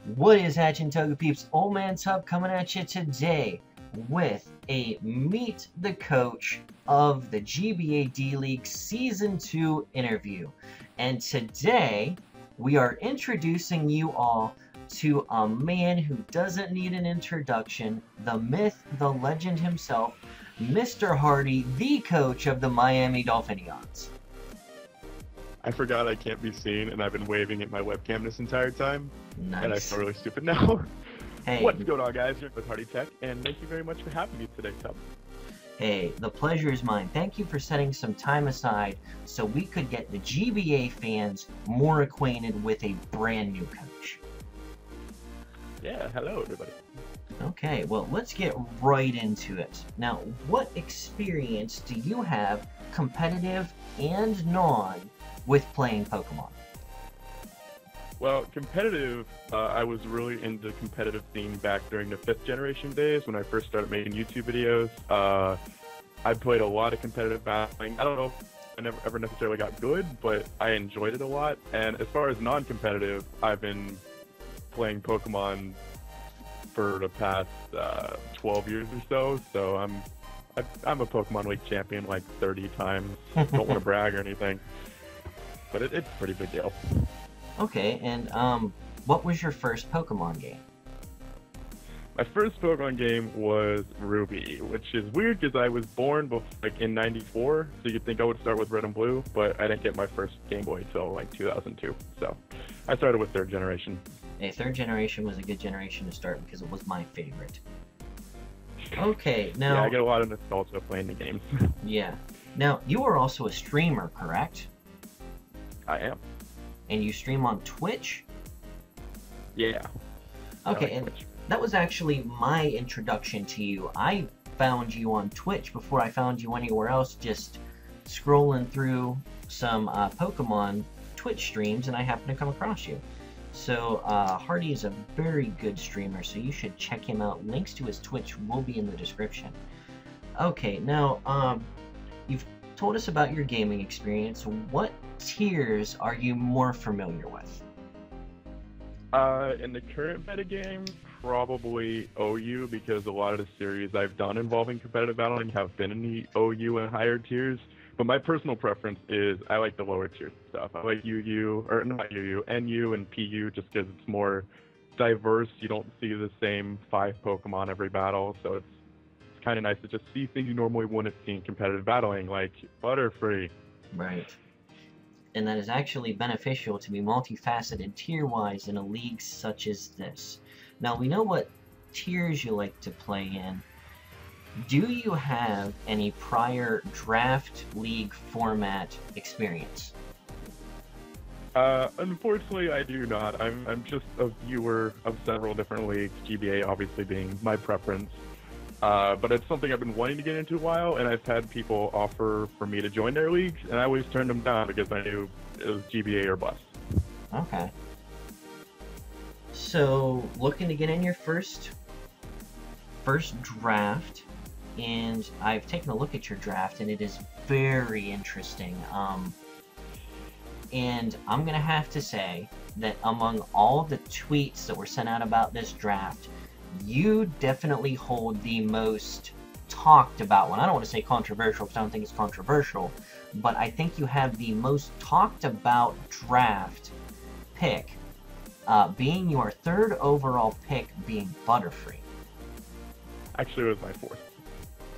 What is hatching, Toga peeps? Oldmantup coming at you today with a Meet the Coach of the GBA D-League Season 2 interview. And today, we are introducing you all to a man who doesn't need an introduction, the myth, the legend himself, Mr. Hardy, the coach of the Miami Dolfinneons. I forgot I can't be seen, and I've been waving at my webcam this entire time. Nice. And I feel really stupid now. Hey. What's going on, guys? You're with Hardy Tech, and thank you very much for having me today, Tubb. Hey, the pleasure is mine. Thank you for setting some time aside so we could get the GBA fans more acquainted with a brand new coach. Yeah, hello, everybody. Okay, well, let's get right into it. Now, what experience do you have, competitive and non, with playing Pokemon? Well, competitive, I was really into competitive scene back during the 5th generation days when I first started making YouTube videos. I played a lot of competitive battling. I don't know if I never ever necessarily got good, but I enjoyed it a lot. And as far as non-competitive, I've been playing Pokemon for the past 12 years or so I'm a Pokemon League champion like 30 times. Don't want to brag or anything, but it's a pretty big deal. Okay, and what was your first Pokemon game? My first Pokemon game was Ruby, which is weird because I was born in '94, so you'd think I would start with Red and Blue, but I didn't get my first Game Boy till like 2002. So I started with 3rd generation. Hey, 3rd generation was a good generation to start because it was my favorite. Okay, now... Yeah, I get a lot of nostalgia playing the games. Yeah. Now, you are also a streamer, correct? I am. And you stream on Twitch? Yeah. Okay, and that was actually my introduction to you. I found you on Twitch before I found you anywhere else, just scrolling through some Pokemon Twitch streams, and I happened to come across you. So, Hardy is a very good streamer, so you should check him out. Links to his Twitch will be in the description. Okay, now, you've told us about your gaming experience. What tiers are you more familiar with? In the current metagame, probably OU, because a lot of the series I've done involving competitive battling have been in the OU and higher tiers. But my personal preference is I like the lower tier stuff. I like UU, or not UU, NU and PU, just because it's more diverse. You don't see the same 5 Pokemon every battle, so it's kind of nice to just see things you normally wouldn't see in competitive battling, like Butterfree. Right. And that is actually beneficial to be multifaceted tier-wise in a league such as this. Now, we know what tiers you like to play in. Do you have any prior draft league format experience? Unfortunately, I do not. I'm just a viewer of several different leagues, GBA obviously being my preference. But it's something I've been wanting to get into a while, and I've had people offer for me to join their leagues, and I always turned them down because I knew it was GBA or bust. Okay. So, looking to get in your first draft, and I've taken a look at your draft, and it is very interesting. And I'm going to have to say that among all the tweets that were sent out about this draft, you definitely hold the most talked about one. I don't want to say controversial because I don't think it's controversial, but I think you have the most talked about draft pick, being your 3rd overall pick being Butterfree. Actually, it was my 4th.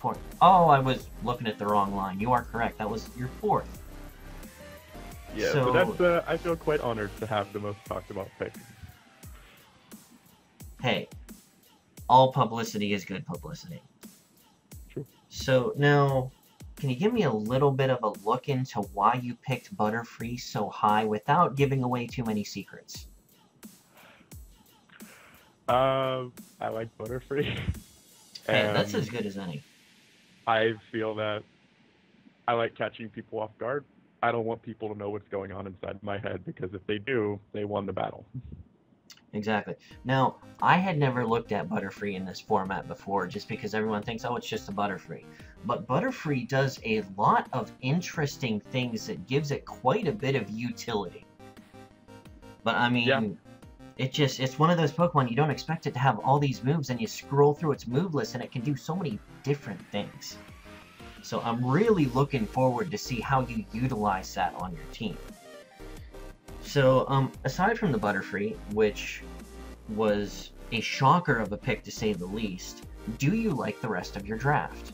4th. Oh, I was looking at the wrong line. You are correct. That was your 4th. Yeah, so that's, I feel quite honored to have the most talked about pick. Hey, all publicity is good publicity. True. So now, can you give me a little bit of a look into why you picked Butterfree so high without giving away too many secrets? I like Butterfree. Hey, that's as good as any. I feel that I like catching people off guard. I don't want people to know what's going on inside my head, because if they do, they won the battle. Exactly. Now, I had never looked at Butterfree in this format before, just because everyone thinks, oh, it's just a Butterfree. But Butterfree does a lot of interesting things that gives it quite a bit of utility. But I mean, yeah. it's one of those Pokemon you don't expect it to have all these moves, and you scroll through its move list and it can do so many different things. So I'm really looking forward to see how you utilize that on your team. So aside from the Butterfree, which was a shocker of a pick to say the least, do you like the rest of your draft?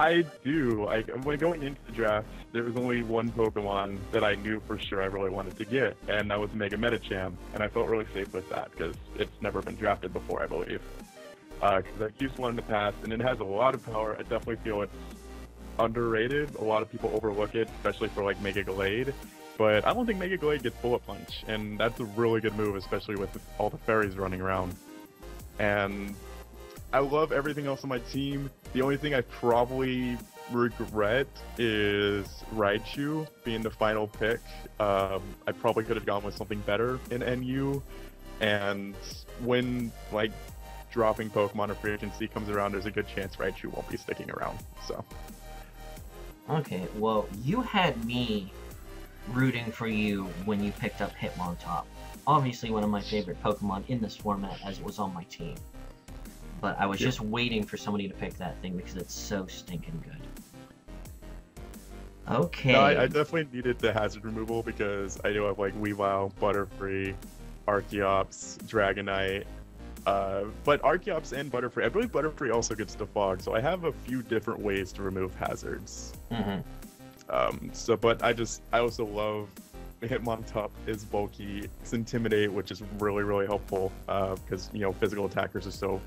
I do. When going into the draft, there was only one Pokemon that I knew for sure I really wanted to get, and that was Mega Medicham, and I felt really safe with that because it's never been drafted before, I believe. Because I've used one in the past, and it has a lot of power. I definitely feel it's underrated. A lot of people overlook it, especially for like Mega Glade. But I don't think Mega Glade gets Bullet Punch, and that's a really good move, especially with all the fairies running around. And I love everything else on my team. The only thing I probably regret is Raichu being the final pick. I probably could have gone with something better in NU. And when like dropping Pokemon or free agency comes around, there's a good chance Raichu won't be sticking around. So. Okay, well, you had me rooting for you when you picked up Hitmontop. Obviously one of my favorite Pokemon in this format as it was on my team. But I was just waiting for somebody to pick that thing because it's so stinking good. Okay. No, I definitely needed the hazard removal because I do have like Weavile, Butterfree, Archeops, Dragonite. But Archeops and Butterfree, I believe Butterfree also gets the Fog, so I have a few different ways to remove hazards. But I also love Hitmontop is bulky. It's Intimidate, which is really, really helpful because, you know, physical attackers are so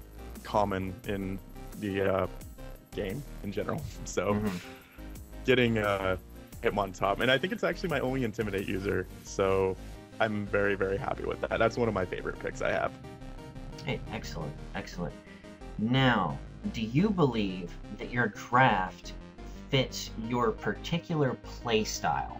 common in the game in general. So getting Hitmontop, and I think it's actually my only Intimidate user, so I'm very, very happy with that. That's one of my favorite picks I have. Hey, excellent, excellent. Now, do you believe that your draft fits your particular play style?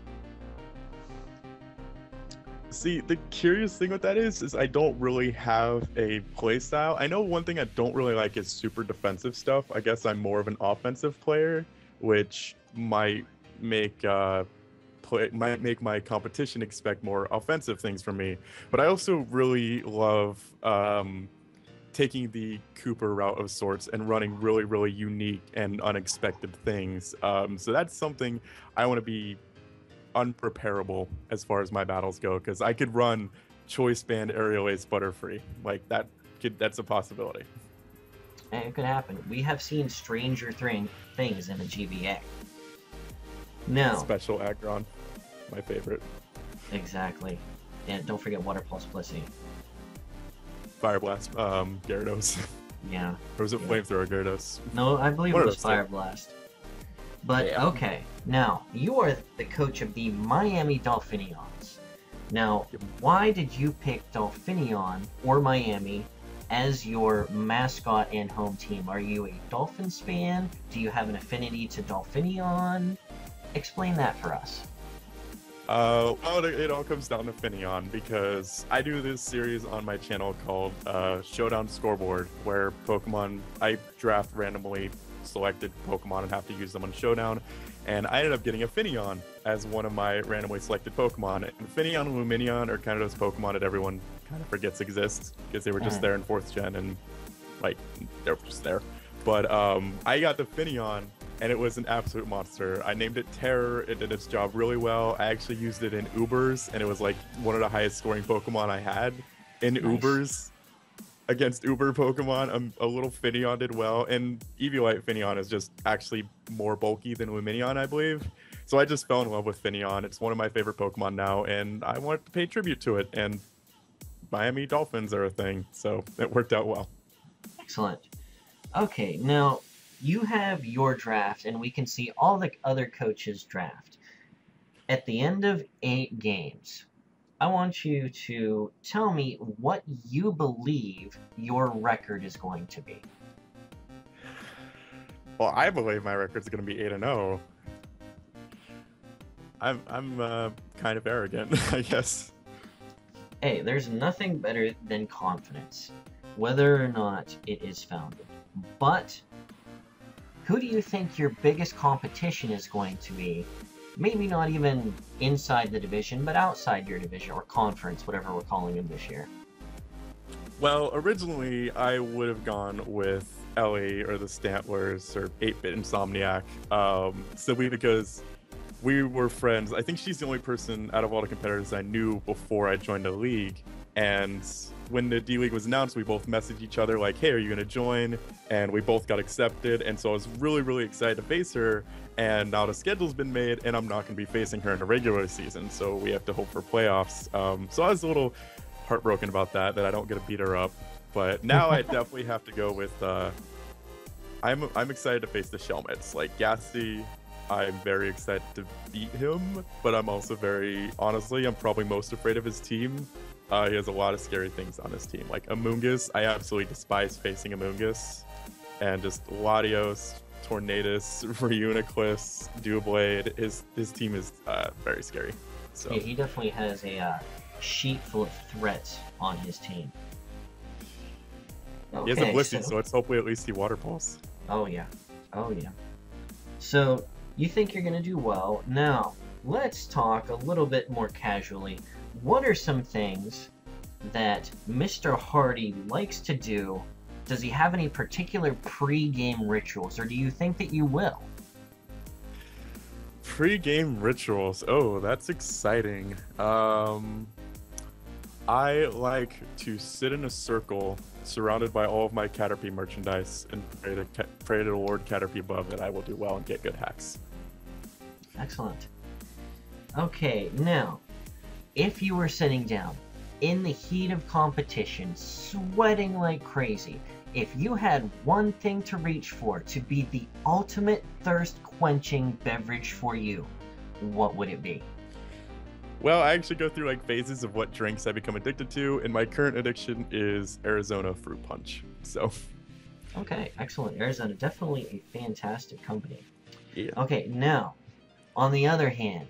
See, the curious thing with that is I don't really have a play style. I know one thing I don't really like is super defensive stuff. I guess I'm more of an offensive player, which might make my competition expect more offensive things from me. But I also really love taking the Cooper route of sorts and running really, really unique and unexpected things. So that's something I want to be unpreparable as far as my battles go, because I could run Choice Band Aerial Ace Butterfree. Like that's a possibility. And it could happen. We have seen stranger things in the GBA. No. Special Aggron, my favorite. Exactly. And don't forget Water Pulse Blissey. Fire Blast, Gyarados. Yeah. Or was it Flamethrower Gyarados? No, I believe it was Fire Blast. But, okay. Now, you are the coach of the Miami Dolfinneons. Now, why did you pick Dolfinneon or Miami as your mascot and home team? Are you a Dolphins fan? Do you have an affinity to Dolfinneon? Explain that for us. Well, it all comes down to Finneon, because I do this series on my channel called Showdown Scoreboard, where I draft randomly selected Pokemon and have to use them on Showdown, and I ended up getting a Finneon as one of my randomly selected Pokemon. And Finneon and Lumineon are kind of those Pokemon that everyone kind of forgets exist, because they were just there in 4th gen, and like, they're just there. But I got the Finneon, and it was an absolute monster. I named it Terror. It did its job really well. I actually used it in Ubers, and it was like one of the highest scoring Pokemon I had in Ubers against Uber Pokemon. A little Finneon did well, and Eviolite Finneon is just actually more bulky than Lumineon, I believe. So I just fell in love with Finneon. It's one of my favorite Pokemon now, and I wanted to pay tribute to it, and Miami Dolphins are a thing, so it worked out well. Excellent. Okay, now you have your draft, and we can see all the other coaches' draft. At the end of 8 games, I want you to tell me what you believe your record is going to be. Well, I believe my record's going to be 8-0. I'm kind of arrogant, I guess. Hey, there's nothing better than confidence, whether or not it is founded. But who do you think your biggest competition is going to be maybe not even inside the division, but outside your division or conference, whatever we're calling them this year? Well, originally I would have gone with Ellie or the Stantlers or 8-Bit Insomniac, simply because we were friends. I think she's the only person out of all the competitors I knew before I joined the league. And when the D League was announced, we both messaged each other like, hey, are you going to join? And we both got accepted. And so I was really, really excited to face her. And now the schedule's been made, and I'm not going to be facing her in the regular season. So we have to hope for playoffs. So I was a little heartbroken about that I don't get to beat her up. But now I definitely have to go with, I'm excited to face the Shelmets. Like, Gassy, I'm very excited to beat him, but I'm also honestly, I'm probably most afraid of his team. He has a lot of scary things on his team. Like Amoongus, I absolutely despise facing Amoongus. And just Latios, Tornadus, Reuniclus, Doublade, his team is very scary. So yeah, he definitely has a sheet full of threats on his team. Okay, he has a Blissey, so let's hopefully at least see Water Pulse. Oh yeah. Oh yeah. So, you think you're going to do well. Now, let's talk a little bit more casually. What are some things that Mr. Hardy likes to do? Does he have any particular pre-game rituals, or do you think that you will? Pre-game rituals. Oh, that's exciting. I like to sit in a circle surrounded by all of my Caterpie merchandise and pray to the Lord Caterpie above that I will do well and get good hacks. Excellent. Okay, now, if you were sitting down in the heat of competition, sweating like crazy, if you had one thing to reach for to be the ultimate thirst-quenching beverage for you, what would it be? Well, I actually go through like phases of what drinks I become addicted to, and my current addiction is Arizona Fruit Punch. So. Okay, excellent. Arizona, definitely a fantastic company. Yeah. Okay, now, on the other hand,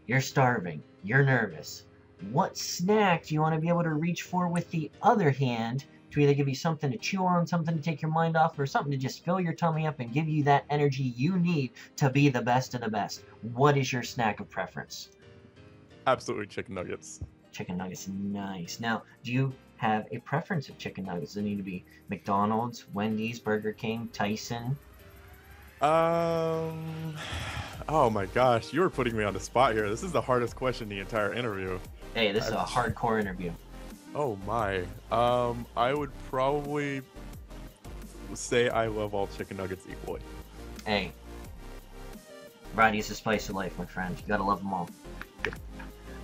you're starving, you're nervous. What snack do you want to be able to reach for with the other hand to either give you something to chew on, something to take your mind off, or something to just fill your tummy up and give you that energy you need to be the best of the best? What is your snack of preference? Absolutely chicken nuggets. Chicken nuggets, nice. Now, do you have a preference of chicken nuggets? Does it need to be McDonald's, Wendy's, Burger King, Tyson? Oh my gosh, you were putting me on the spot here. This is the hardest question in the entire interview. Hey, this is a hardcore interview. Oh my. I would probably say I love all chicken nuggets equally. Hey, variety's the spice of life, my friend. You gotta love them all.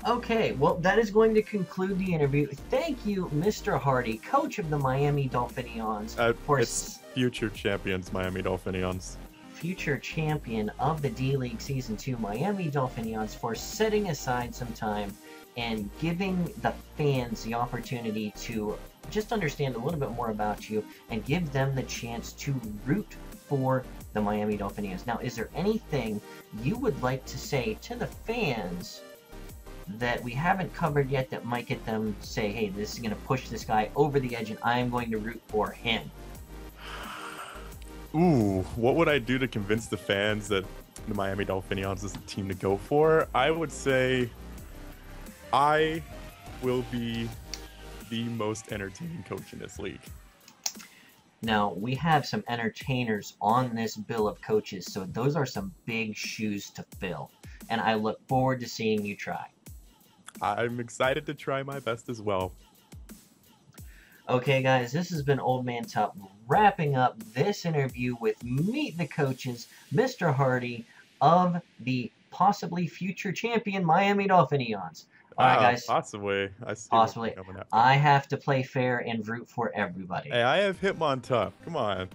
Okay, well, that is going to conclude the interview. Thank you, Mr. Hardy, coach of the Miami Dolfinneons. It's future champions, Miami Dolfinneons. Future champion of the D-League Season 2, Miami Dolfinneons, for setting aside some time and giving the fans the opportunity to just understand a little bit more about you and give them the chance to root for the Miami Dolfinneons. Now, is there anything you would like to say to the fans that we haven't covered yet that might get them say, hey, this is going to push this guy over the edge and I am going to root for him? Ooh, what would I do to convince the fans that the Miami Dolfinneons is the team to go for? I would say I will be the most entertaining coach in this league. Now, we have some entertainers on this bill of coaches, so those are some big shoes to fill. And I look forward to seeing you try. I'm excited to try my best as well. Okay, guys, this has been Oldmantup wrapping up this interview with Meet the Coaches, Mr. Hardy of the possibly future champion Miami Dolfinneons. All right, guys. Possibly. Possibly. I have to play fair and root for everybody. Hey, I have Hitmontop. Come on.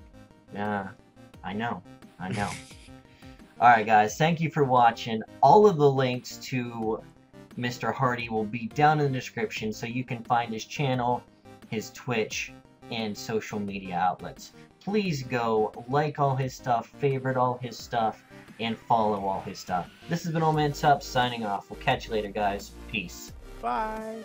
Yeah, I know. I know. All right, guys. Thank you for watching. All of the links to Mr. Hardy will be down in the description so you can find his channel, his Twitch, and social media outlets. Please go like all his stuff, favorite all his stuff, and follow all his stuff. This has been Oldmantup signing off. We'll catch you later, guys. Peace. Bye.